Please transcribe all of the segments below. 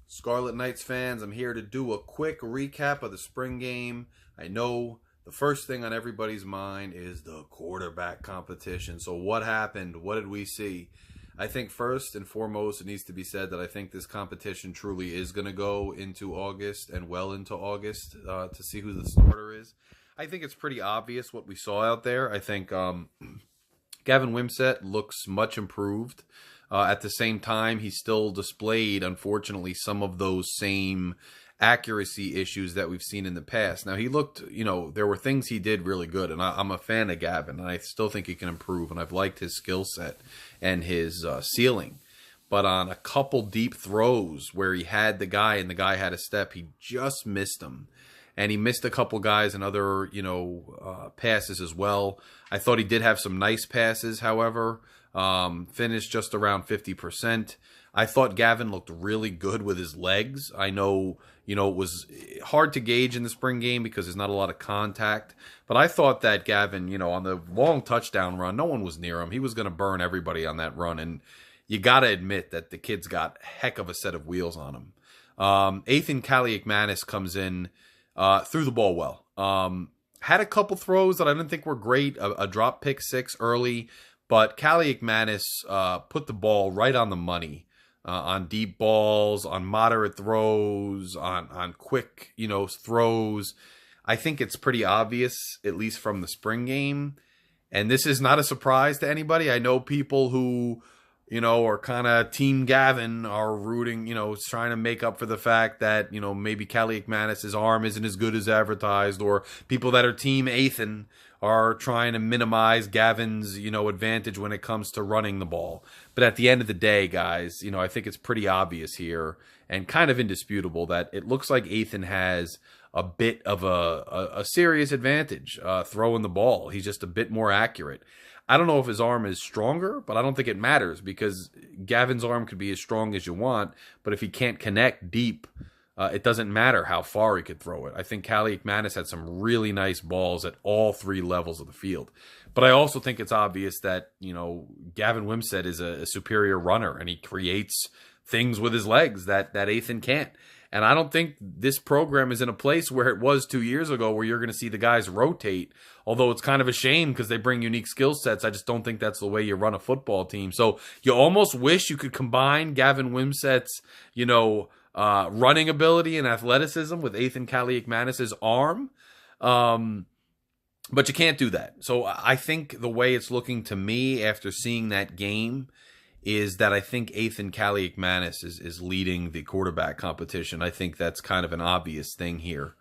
Scarlet Knights fans, I'm here to do a quick recap of the spring game. I know the first thing on everybody's mind is the quarterback competition. So what happened? What did we see? I think first and foremost, it needs to be said that I think this competition truly is going to go into August and well into August to see who the starter is. I think it's pretty obvious what we saw out there. I think Gavin Wimsatt looks much improved. At the same time, he still displayed, unfortunately, some of those same accuracy issues that we've seen in the past. Now, he looked, there were things he did really good, and I'm a fan of Gavin, and I still think he can improve, and I've liked his skill set and his ceiling. But on a couple deep throws where he had the guy and the guy had a step, he just missed him. And he missed a couple guys and other, passes as well. I thought he did have some nice passes, however. Finished just around 50%. I thought Gavin looked really good with his legs. I know, it was hard to gauge in the spring game because there's not a lot of contact. But I thought that Gavin, on the long touchdown run, no one was near him. He was going to burn everybody on that run. And you got to admit that the kid's got a heck of a set of wheels on him. Ethan Kaliakmanis comes in, threw the ball well. Had a couple throws that I didn't think were great. A drop pick six early. But Kaliakmanis put the ball right on the money on deep balls, on moderate throws, on quick, throws. I think it's pretty obvious, at least from the spring game. And this is not a surprise to anybody. I know people who, are kind of Team Gavin are rooting, trying to make up for the fact that, maybe Kaliakmanis' arm isn't as good as advertised, or people that are Team Ethan are trying to minimize Gavin's, advantage when it comes to running the ball. But at the end of the day, guys, I think it's pretty obvious here and kind of indisputable that it looks like Ethan has a bit of a serious advantage throwing the ball. He's just a bit more accurate. I don't know if his arm is stronger, but I don't think it matters because Gavin's arm could be as strong as you want, but if he can't connect deep, it doesn't matter how far he could throw it. I think Kaliakmanis had some really nice balls at all three levels of the field. But I also think it's obvious that, Gavin Wimsatt is a superior runner, and he creates things with his legs that Ethan can't. And I don't think this program is in a place where it was 2 years ago where you're going to see the guys rotate, although it's kind of a shame because they bring unique skill sets. I just don't think that's the way you run a football team. So you almost wish you could combine Gavin Wimsatt's, running ability and athleticism with Ethan Kaliakmanis' arm. But you can't do that. So I think the way it's looking to me after seeing that game is that I think Ethan Kaliakmanis is leading the quarterback competition. I think that's kind of an obvious thing here.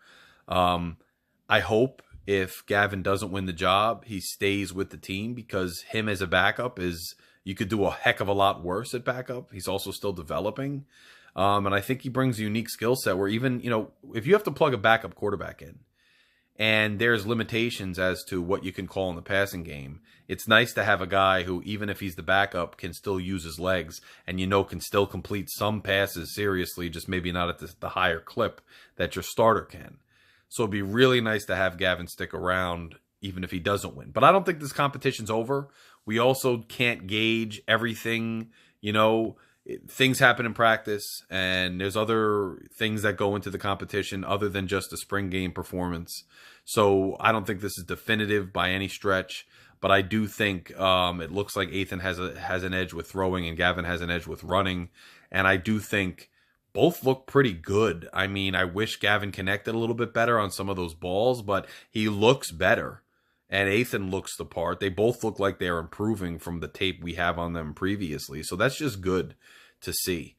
I hope if Gavin doesn't win the job, he stays with the team because him as a backup you could do a heck of a lot worse at backup. He's also still developing. And I think he brings a unique skill set where even, if you have to plug a backup quarterback in and there's limitations as to what you can call in the passing game, it's nice to have a guy who, even if he's the backup, can still use his legs and, can still complete some passes seriously, just maybe not at the higher clip that your starter can. So it'd be really nice to have Gavin stick around even if he doesn't win. But I don't think this competition's over. We also can't gauge everything, things happen in practice, and there's other things that go into the competition other than just the spring game performance. So I don't think this is definitive by any stretch, but I do think it looks like Ethan has an edge with throwing and Gavin has an edge with running, and I do think both look pretty good. I mean, I wish Gavin connected a little bit better on some of those balls, but he looks better. And Ethan looks the part. They both look like they're improving from the tape we have on them previously. So that's just good to see.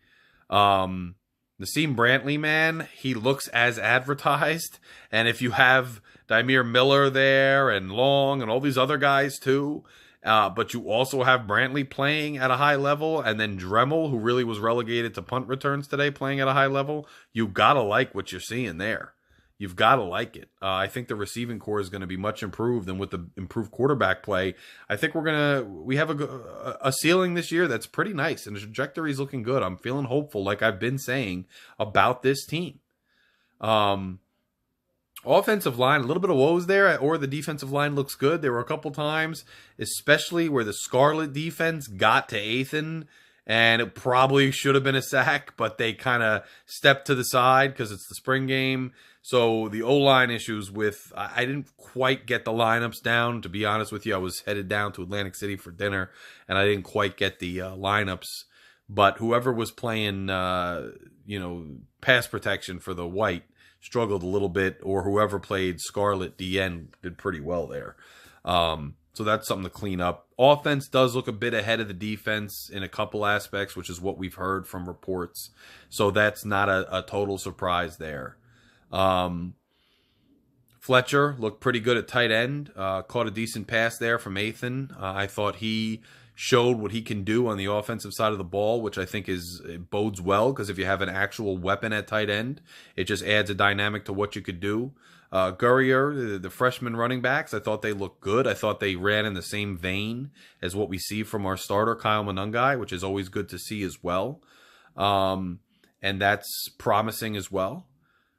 Naseem Brantley, man, he looks as advertised. And if you have Dymere Miller there and Long and all these other guys too, but you also have Brantley playing at a high level, and then Dremel, who really was relegated to punt returns today, playing at a high level, you got to like what you're seeing there. You've got to like it. I think the receiving core is going to be much improved, and with the improved quarterback play, I think we have a ceiling this year that's pretty nice, and the trajectory is looking good. I'm feeling hopeful, like I've been saying about this team. Offensive line, a little bit of woes there, or the defensive line looks good. There were a couple times, especially where the Scarlet defense got to Ethan and it probably should have been a sack, but they kind of stepped to the side because it's the spring game. So the O-line issues with, I didn't quite get the lineups down, to be honest with you. I was headed down to Atlantic City for dinner, and I didn't quite get the lineups. But whoever was playing, pass protection for the white struggled a little bit, or whoever played Scarlet DN did pretty well there. So that's something to clean up. Offense does look a bit ahead of the defense in a couple aspects, which is what we've heard from reports. So that's not a total surprise there. Fletcher looked pretty good at tight end. Caught a decent pass there from Athan. I thought he showed what he can do on the offensive side of the ball, which I think bodes well, because if you have an actual weapon at tight end, it just adds a dynamic to what you could do. Gurrier, the freshman running backs, I thought they looked good. I thought they ran in the same vein as what we see from our starter, Kyle Monungai, which is always good to see as well. And that's promising as well.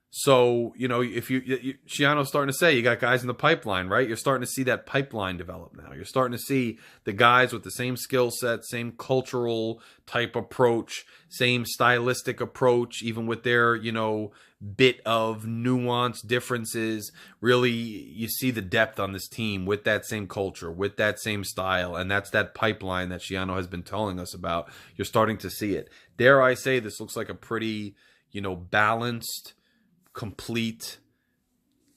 So, if Schiano's starting to say you got guys in the pipeline, right? You're starting to see that pipeline develop now. You're starting to see the guys with the same skill set, same cultural type approach, same stylistic approach, even with their, bit of nuance differences. Really, you see the depth on this team with that same culture, with that same style, and that's that pipeline that Schiano has been telling us about. You're starting to see it. Dare I say this looks like a pretty, balanced, complete,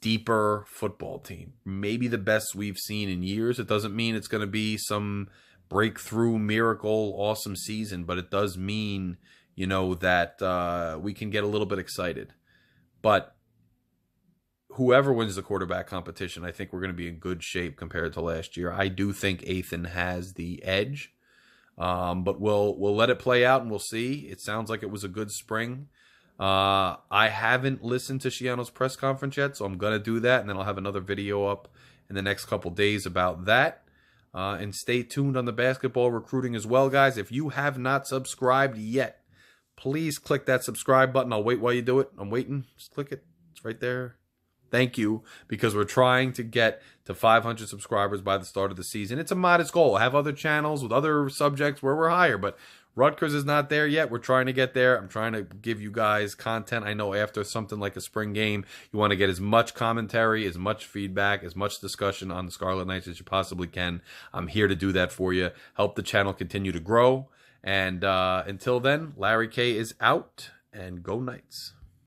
deeper football team. Maybe the best we've seen in years. It doesn't mean it's going to be some breakthrough, miracle, awesome season, but it does mean, that we can get a little bit excited. But whoever wins the quarterback competition, I think we're going to be in good shape compared to last year. I do think Athan has the edge, but we'll let it play out and we'll see. It sounds like it was a good spring. I haven't listened to Schiano's press conference yet, so I'm going to do that, and then I'll have another video up in the next couple days about that. And stay tuned on the basketball recruiting as well, guys. If you have not subscribed yet, please click that subscribe button. I'll wait while you do it. I'm waiting. Just click it. It's right there. Thank you, because we're trying to get to 500 subscribers by the start of the season. It's a modest goal. I have other channels with other subjects where we're higher, but Rutgers is not there yet. We're trying to get there. I'm trying to give you guys content. I know after something like a spring game, you want to get as much commentary, as much feedback, as much discussion on the Scarlet Knights as you possibly can. I'm here to do that for you. Help the channel continue to grow. And until then, Larry K is out, and go Knights.